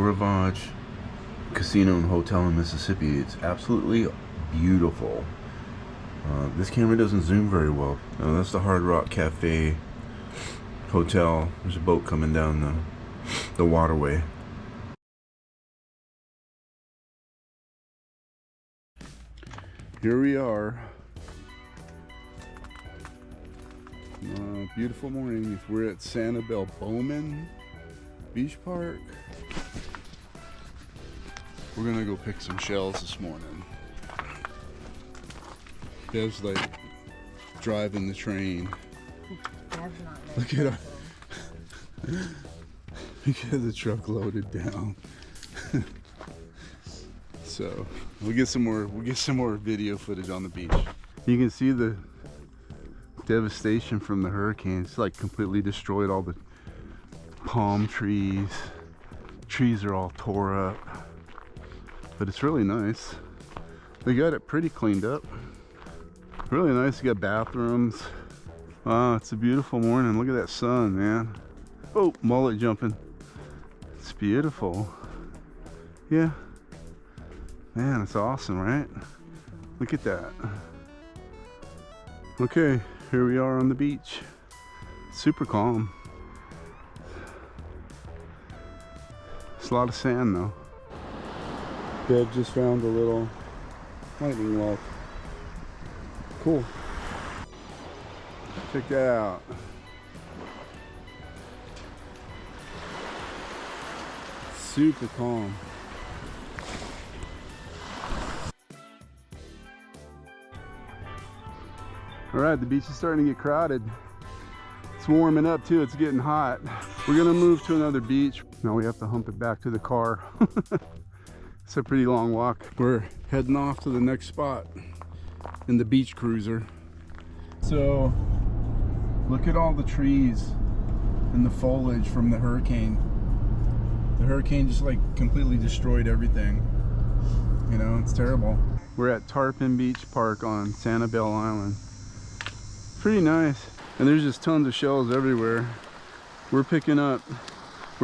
Rivage Casino and Hotel in Mississippi. It's absolutely beautiful. This camera doesn't zoom very well. That's the Hard Rock Cafe Hotel. There's a boat coming down the waterway. Here we are. Beautiful morning. We're at Sanibel Bowman Beach Park. We're gonna go pick some shells this morning. Bev's like driving the train. Look at our look at the truck loaded down. So we'll get some more video footage on the beach. You can see the devastation from the hurricane. It's like completely destroyed all the palm trees. Trees are all tore up. But it's really nice. They got it pretty cleaned up. Really nice. You got bathrooms. Wow, it's a beautiful morning. Look at that sun, man. Oh, mullet jumping. It's beautiful. Yeah. Man, it's awesome, right? Look at that. Okay, here we are on the beach. Super calm. It's a lot of sand though. Bev just found a little lightning log. Cool. Check that out. Super calm. All right, the beach is starting to get crowded. It's warming up too, it's getting hot. We're gonna move to another beach. Now we have to hump it back to the car. It's a pretty long walk. We're heading off to the next spot in the beach cruiser. So, look at all the trees and the foliage from the hurricane. The hurricane just like completely destroyed everything. You know, it's terrible. We're at Tarpon Beach Park on Sanibel Island. Pretty nice. And there's just tons of shells everywhere. We're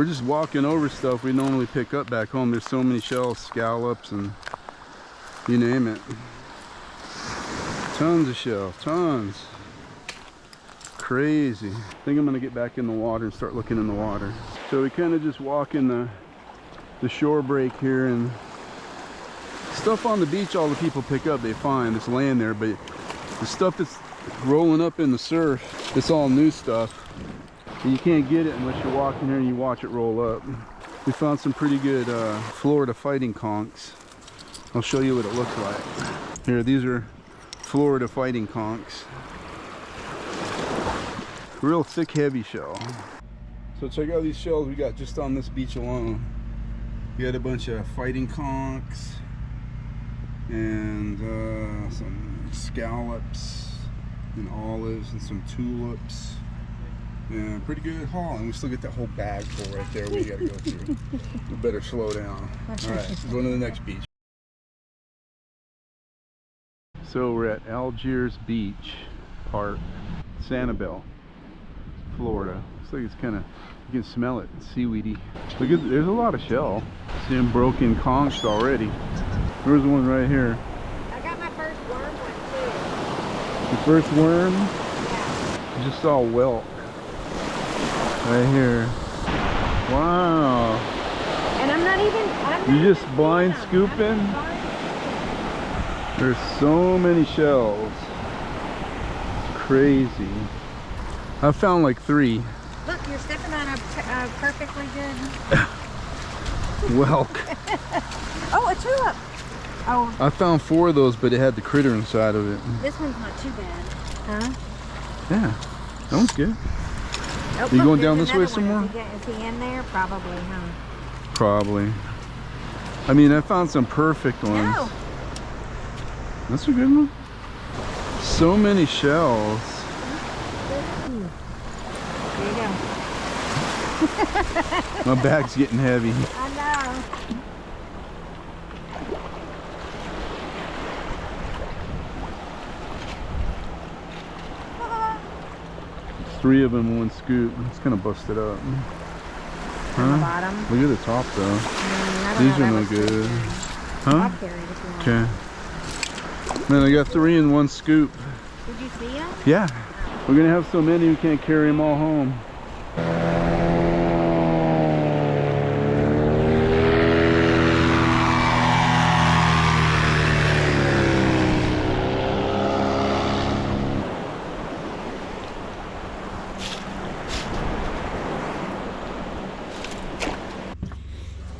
just walking over stuff we normally pick up back home. There's so many shells, scallops, and you name it. Tons of shells, tons. Crazy. I think I'm gonna get back in the water and start looking in the water. So we kind of just walk in the shore break here, and stuff on the beach all the people pick up they find. It's laying there, but the stuff that's rolling up in the surf, it's all new stuff. And you can't get it unless you walk in here and you watch it roll up. We found some pretty good Florida fighting conchs. I'll show you what it looks like. Here, these are Florida fighting conchs. Real thick, heavy shell. So check out these shells we got just on this beach alone. We had a bunch of fighting conchs and some scallops and olives and some tulips. Yeah, pretty good haul, and we still get that whole bag full right there we gotta go through. We better slow down. Alright, going to the next beach. So we're at Algiers Beach Park, Sanibel, Florida. Looks like it's kind of, you can smell it, it's seaweedy. Look at, there's a lot of shell. Seeing broken conchs already. There's one right here. I got my first worm one too. The first worm? Yeah. I just saw a whelk. Right here. Wow. And I'm not even, You just blind scooping? There's so many shells. It's crazy. I found like 3. Look, you're stepping on a perfectly good Whelk. Oh, a tulip. Oh, I found 4 of those, but it had the critter inside of it. this one's not too bad, huh? Yeah, that one's good. Oh, You look, going down there's this way another one. somewhere? Is he in there? Probably, huh? Probably. I mean, I found some perfect ones. No. That's a good one. So many shells. There you go. My bag's getting heavy. I know. 3 of them in one scoop. It's kind of busted up. on the bottom. Look at the top though. I don't These know, are that no looks good. good. Huh? I'll carry it if you want. Okay. Man, I got 3 in 1 scoop. Did you see it? Yeah. We're gonna have so many we can't carry them all home.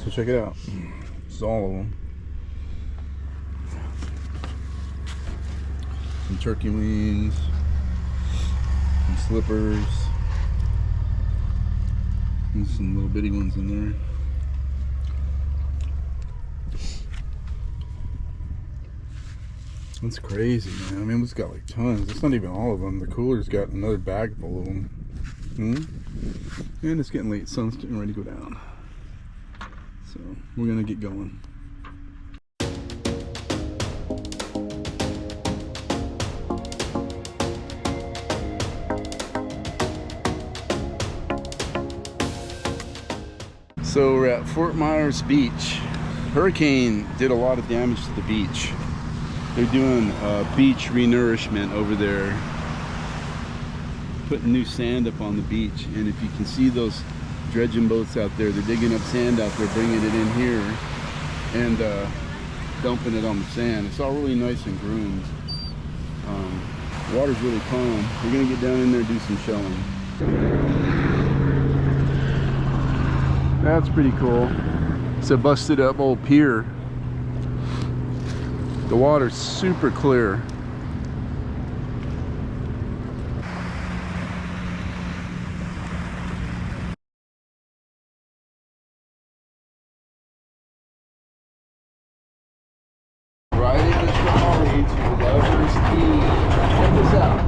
So check it out. This is all of them. Some turkey wings, some slippers, and some little bitty ones in there. That's crazy, man. I mean, it's got like tons. That's not even all of them. The cooler's got another bag full of them. And it's getting late. Sun's getting ready to go down. So we're gonna get going. So we're at Fort Meyers Beach. Hurricane did a lot of damage to the beach. They're doing beach renourishment over there, putting new sand up on the beach. And if you can see those dredging boats out there, they're digging up sand out there, bringing it in here, and dumping it on the sand. It's all really nice and groomed. Water's really calm. We're gonna get down in there and do some shelling. That's pretty cool. It's a busted up old pier. The water's super clear. Right in the trolley to Lover's Key. Check this out.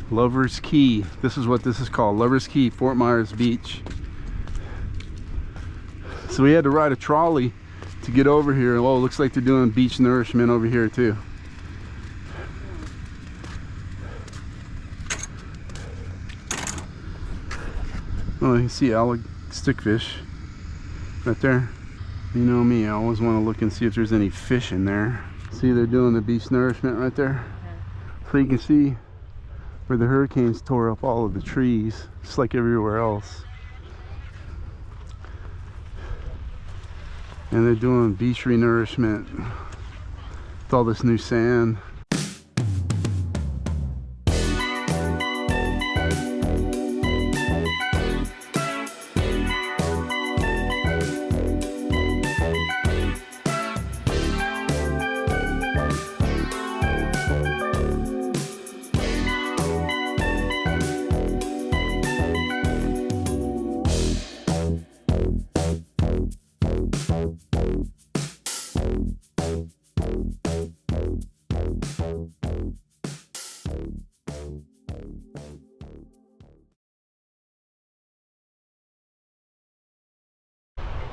Lover's Key. This is what this is called. Lover's Key, Fort Meyers Beach. So we had to ride a trolley to get over here. Oh, it looks like they're doing beach nourishment over here too. Oh, you can see stickfish right there. You know me, I always want to look and see if there's any fish in there. See, they're doing the beach nourishment right there. So you can see where the hurricanes tore up all of the trees, just like everywhere else. And they're doing beach renourishment with all this new sand.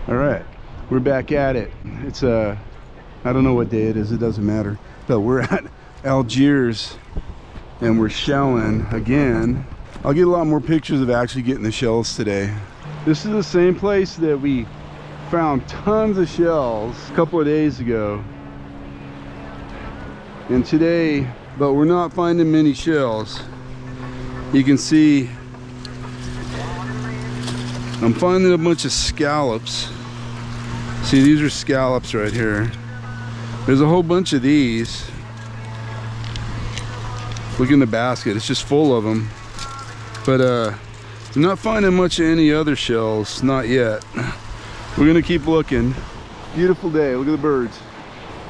All right, we're back at it. It's I don't know what day it is, it doesn't matter. But we're at Algiers and we're shelling again. I'll get a lot more pictures of actually getting the shells today. This is the same place that we found tons of shells a couple of days ago. And today, but we're not finding many shells. You can see I'm finding a bunch of scallops. See, these are scallops right here. There's a whole bunch of these. Look in the basket, it's just full of them. But I'm not finding much of any other shells, not yet. We're gonna keep looking. Beautiful day, look at the birds.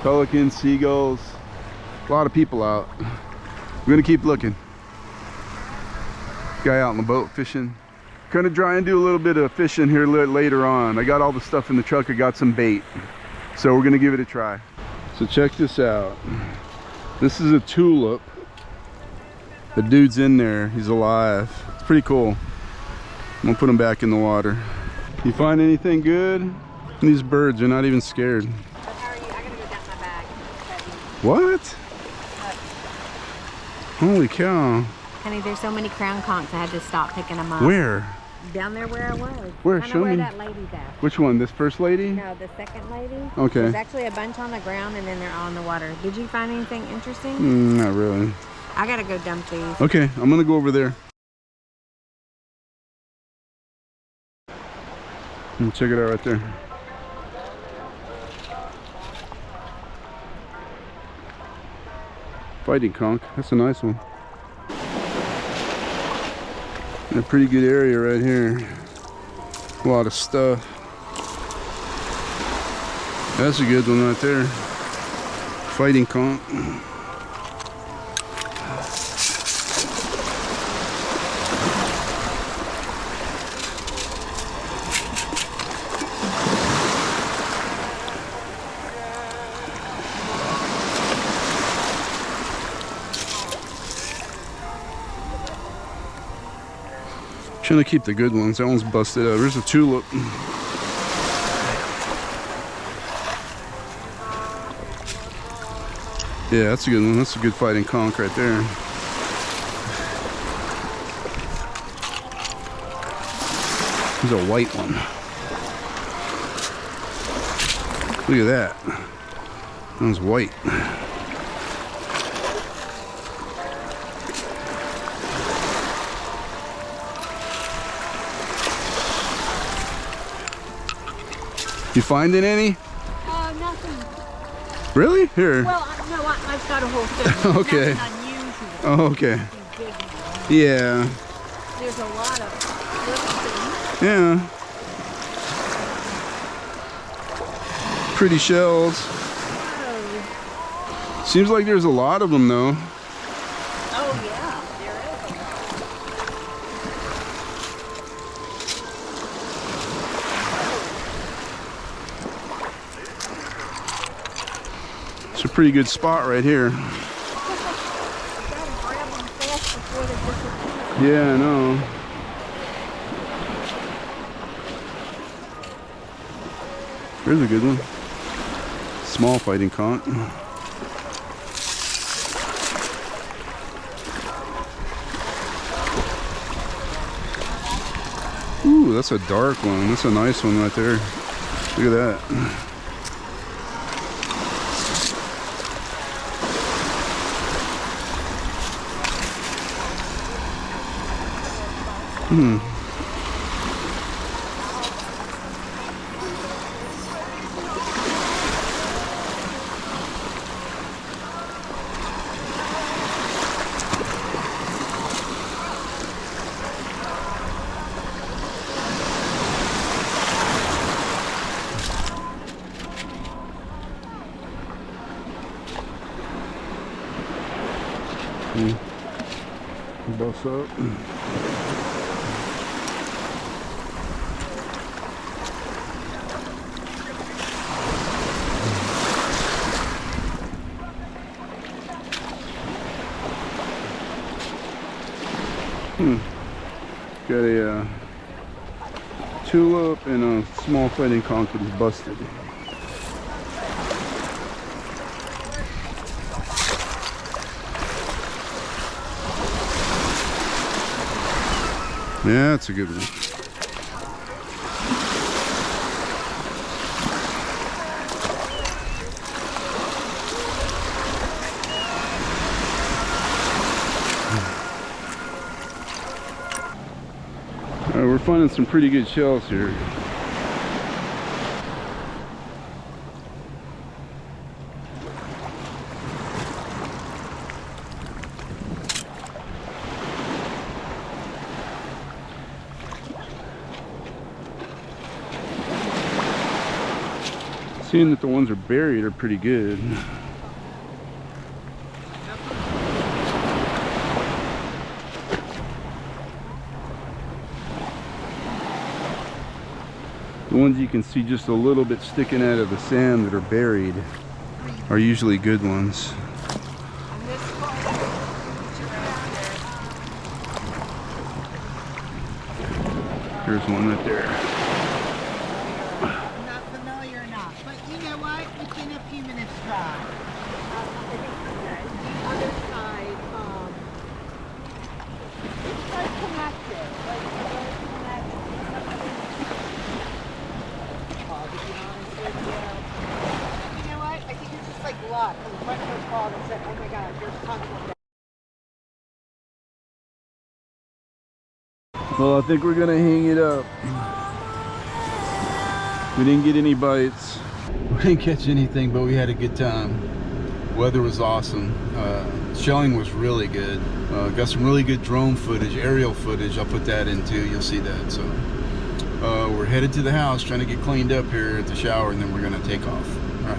Pelicans, seagulls, a lot of people out. We're gonna keep looking. Guy out on the boat fishing. Gonna try and do a little bit of fishing here later on. I got all the stuff in the truck, I got some bait. So we're gonna give it a try. So check this out. This is a tulip. The dude's in there, he's alive. It's pretty cool. I'm gonna put him back in the water. You find anything good? These birds are not even scared. But how are you? I gotta go get my bag. What? Holy cow. Honey, there's so many crown conchs, I had to stop picking them up. Where? Down there where I was. Where? Kinda Show where me. that lady's at. Which one? This first lady? No, the second lady. Okay. There's actually a bunch on the ground and then they're all in the water. Did you find anything interesting? Not really. I gotta go dump these. Okay, I'm gonna go over there. Check it out right there. Fighting conch. That's a nice one. In a pretty good area right here. A lot of stuff. That's a good one right there. Fighting conch. Trying to keep the good ones. That one's busted out. There's a tulip. Yeah, that's a good one. That's a good fighting conch right there. There's a white one. Look at that. That one's white. You finding any? Nothing. Really? Here. Well, no, I've got a whole thing. Okay. Nothing unusual. Oh, okay. Yeah. There's a lot of little things. Yeah. Pretty shells. Oh. Seems like there's a lot of them though. Oh yeah, there is. It's a pretty good spot right here. Yeah, I know. There's a good one. Small fighting conch. Ooh, that's a dark one. That's a nice one right there. Look at that. Bust up. Got a tulip and a small fighting conch that is busted. Yeah, that's a good one. All right, we're finding some pretty good shells here. Seeing that the ones are buried are pretty good. The ones you can see just a little bit sticking out of the sand that are buried are usually good ones. There's one right there. called and said, oh my God, you're talking about that. Well, I think we're gonna hang it up. We didn't get any bites. We didn't catch anything, but we had a good time. Weather was awesome. Shelling was really good. Got some really good drone footage, aerial footage. I'll put that in too. You'll see that. So we're headed to the house, trying to get cleaned up here at the shower, and then we're gonna take off. All right.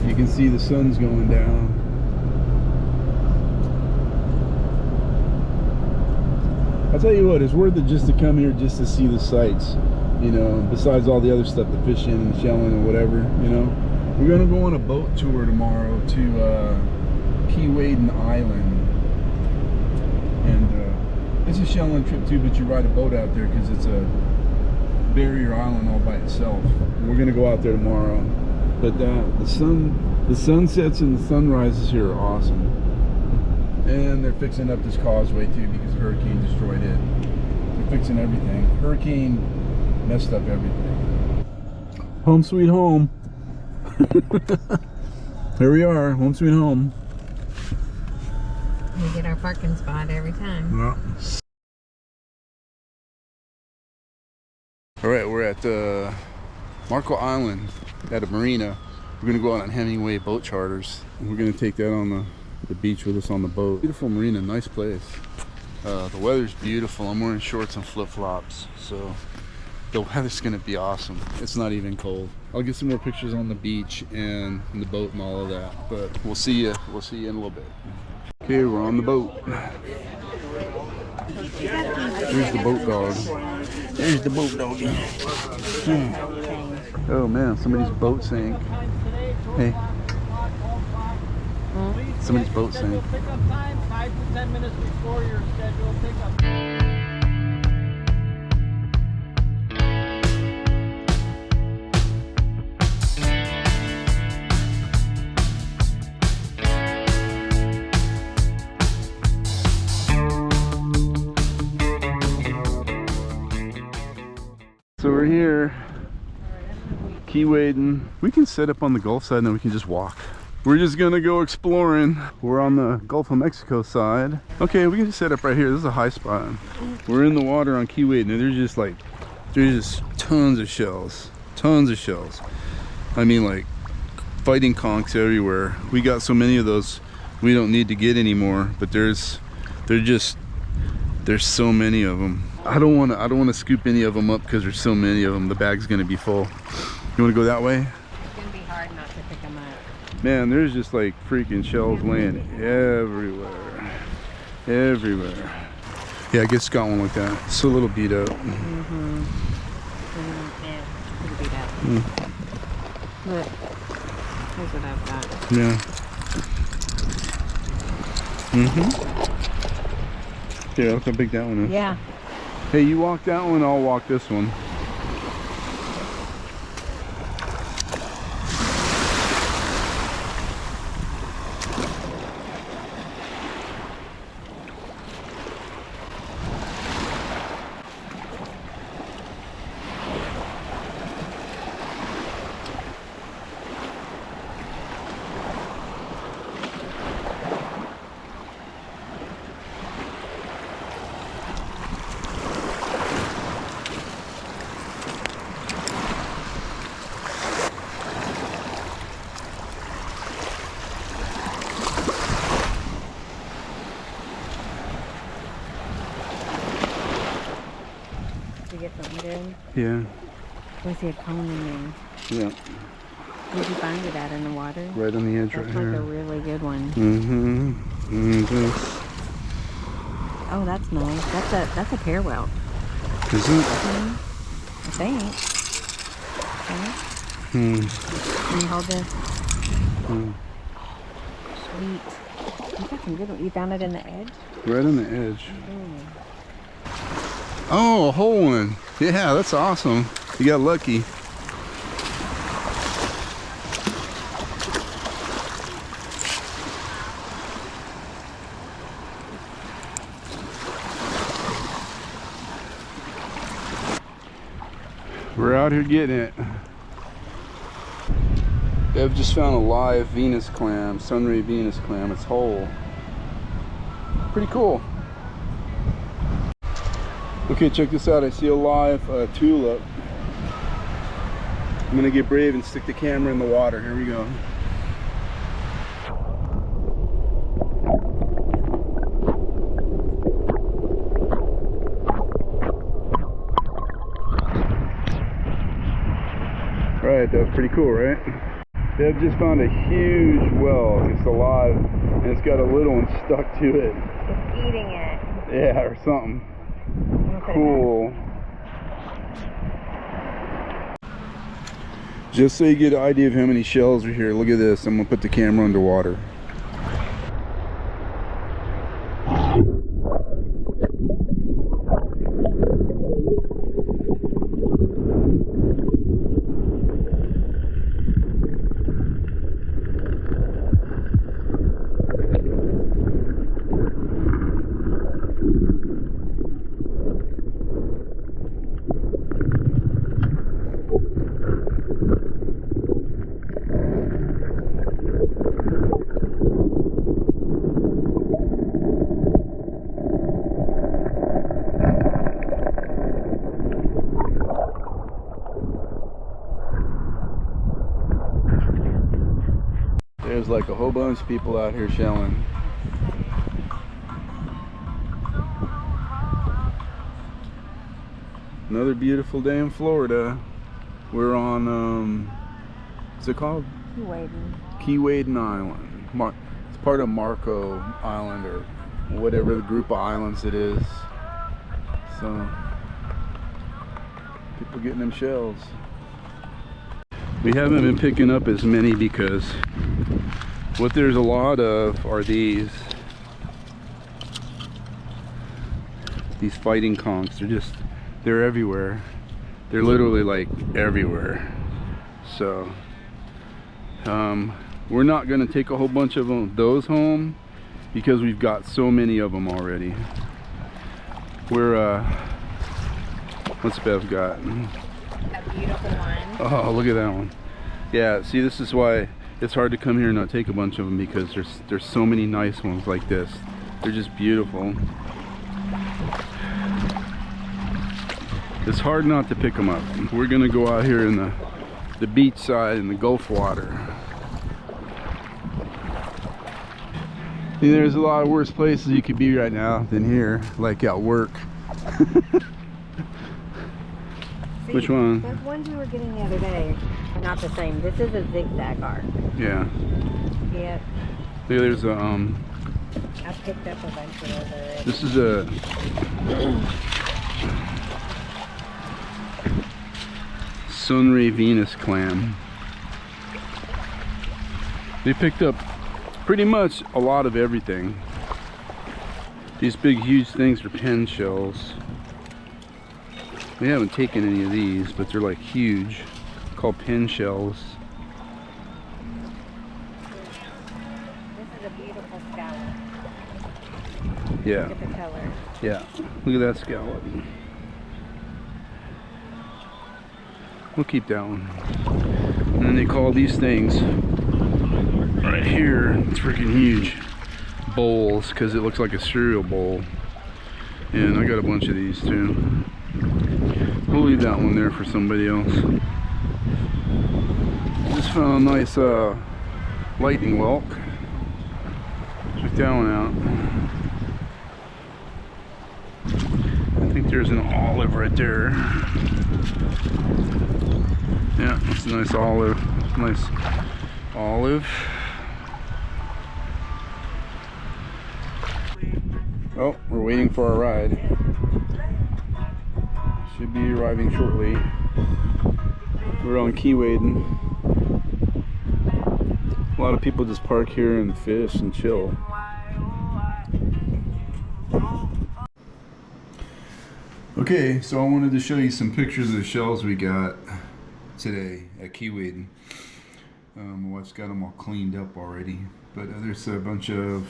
You can see the sun's going down. I'll tell you what, it's worth it just to come here just to see the sights, you know, besides all the other stuff, the fishing and shelling and whatever, you know. We're gonna go on a boat tour tomorrow to Keewaydin Island. And it's a shelling trip too, but you ride a boat out there because it's a barrier island all by itself. And we're gonna go out there tomorrow. But the sunsets and the sunrises here are awesome. And they're fixing up this causeway too because the hurricane destroyed it. They're fixing everything. Hurricane messed up everything. Home sweet home. Here we are, home sweet home. We get our parking spot every time. Yeah. All right, we're at Marco Island at a marina. We're gonna go out on Hemingway boat charters. And we're gonna take that on the beach with us on the boat. Beautiful marina, nice place. The weather's beautiful. I'm wearing shorts and flip-flops, so the weather's gonna be awesome. It's not even cold. I'll get some more pictures on the beach and in the boat and all of that. But we'll see you in a little bit. Okay, we're on the boat. Here's the boat dog. There's the boat doggy. Oh man, somebody's boat sank. Hey. Somebody's boat sank. Pickup time 5 to 10 minutes before your scheduled pickup. So we're here, Keewaydin. We can set up on the Gulf side and then we can just walk. We're just gonna go exploring. We're on the Gulf of Mexico side. Okay, we can just set up right here. This is a high spot. We're in the water on Keewaydin and there's just tons of shells. Tons of shells. I mean, like fighting conchs everywhere. We got so many of those we don't need to get anymore, but there's so many of them. I don't want to scoop any of them up because there's so many of them. The bag's gonna be full. You want to go that way? It's gonna be hard not to pick them up. Man, there's just like freaking shells laying everywhere. Everywhere. Yeah, I guess got one like that. It's a little beat up. Mm-hmm. Yeah, pretty beat up. Look, here's what I've got. Yeah. Mm-hmm. Here, look how big that one is. Yeah. Hey, you walk that one, I'll walk this one. Did you get something good? Yeah. I see a cone in there. Yeah. Where'd you find it at, in the water? Right on the edge That's right like here. a really good one. Mm-hmm. Mm-hmm. Oh, that's nice. That's a pear whelk. Is it? I think. Okay. Hmm. Can you hold this? Hmm. Sweet. You got some good one. You found it in the edge? Right on the edge. Mm. Oh, a whole one. Yeah, that's awesome. You got lucky. We're out here getting it. I've just found a live Venus clam, sunray Venus clam. It's whole. Pretty cool. Okay, check this out. I see a live tulip. I'm gonna get brave and stick the camera in the water. Here we go. Right, that was pretty cool, right? They've just found a huge well. It's alive, and it's got a little one stuck to it. It's eating it. Yeah, or something. Cool. Just so you get an idea of how many shells are here, look at this. I'm gonna put the camera underwater. There's like a whole bunch of people out here shelling. Another beautiful day in Florida. We're on, what's it called? Keewaydin. Keewaydin Island. It's part of Marco Island or whatever the group of islands it is. So, people getting them shells. We haven't been picking up as many because what there's a lot of are these fighting conchs. They're everywhere. They're literally like everywhere. So we're not gonna take a whole bunch of those home because we've got so many of them already. We're what's Bev got? That beautiful one. Oh, look at that one. Yeah, see, this is why it's hard to come here and not take a bunch of them, because there's so many nice ones like this. They're just beautiful. It's hard not to pick them up. We're gonna go out here in the beach side in the Gulf water. See, there's a lot of worse places you could be right now than here, like at work. See, which one? Those ones we were getting the other day are not the same. This is a zigzag arc. Yeah. Yep. See, there's a I picked up a bunch of those already. this is a sunray Venus clam. They picked up pretty much a lot of everything. These big huge things are pen shells. We haven't taken any of these, but they're like huge, called pen shells. This is a beautiful scallop. Yeah. Look at the color. Yeah, look at that scallop. We'll keep that one. And then they call these things right here, it's freaking huge, bowls, because it looks like a cereal bowl. And I got a bunch of these too. We'll leave that one there for somebody else. Just found a nice lightning whelk. Check that one out. I think there's an olive right there. Yeah, that's a nice olive. Nice olive. Oh, we're waiting for our ride. Should be arriving shortly. We're on Keewaydin. A lot of people just park here and fish and chill. Okay, so I wanted to show you some pictures of the shells we got today at Keewaydin. My wife's got them all cleaned up already, but there's a bunch of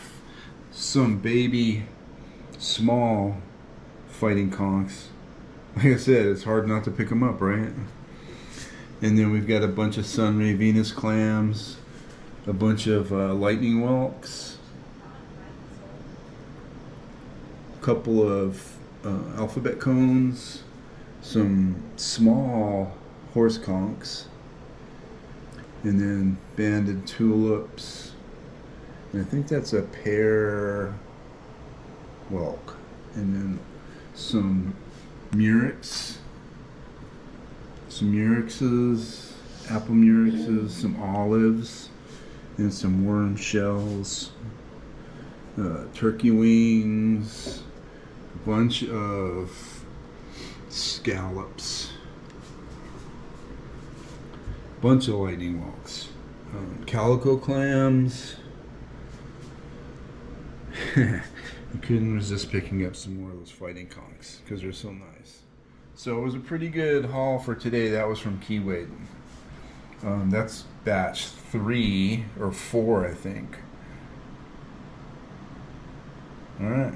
some baby small fighting conchs. Like I said, it's hard not to pick them up, right? And then we've got a bunch of sunray Venus clams, a bunch of lightning whelks, a couple of alphabet cones, some small horse conchs, and then banded tulips, and I think that's a pear whelk, and then some murex, apple murexes, some olives, and some worm shells, turkey wings, a bunch of scallops, bunch of lightning whelks, calico clams. I couldn't resist picking up some more of those fighting conchs because they're so nice. So it was a pretty good haul for today. That was from Keewaydin. That's batch 3 or 4, I think. All right.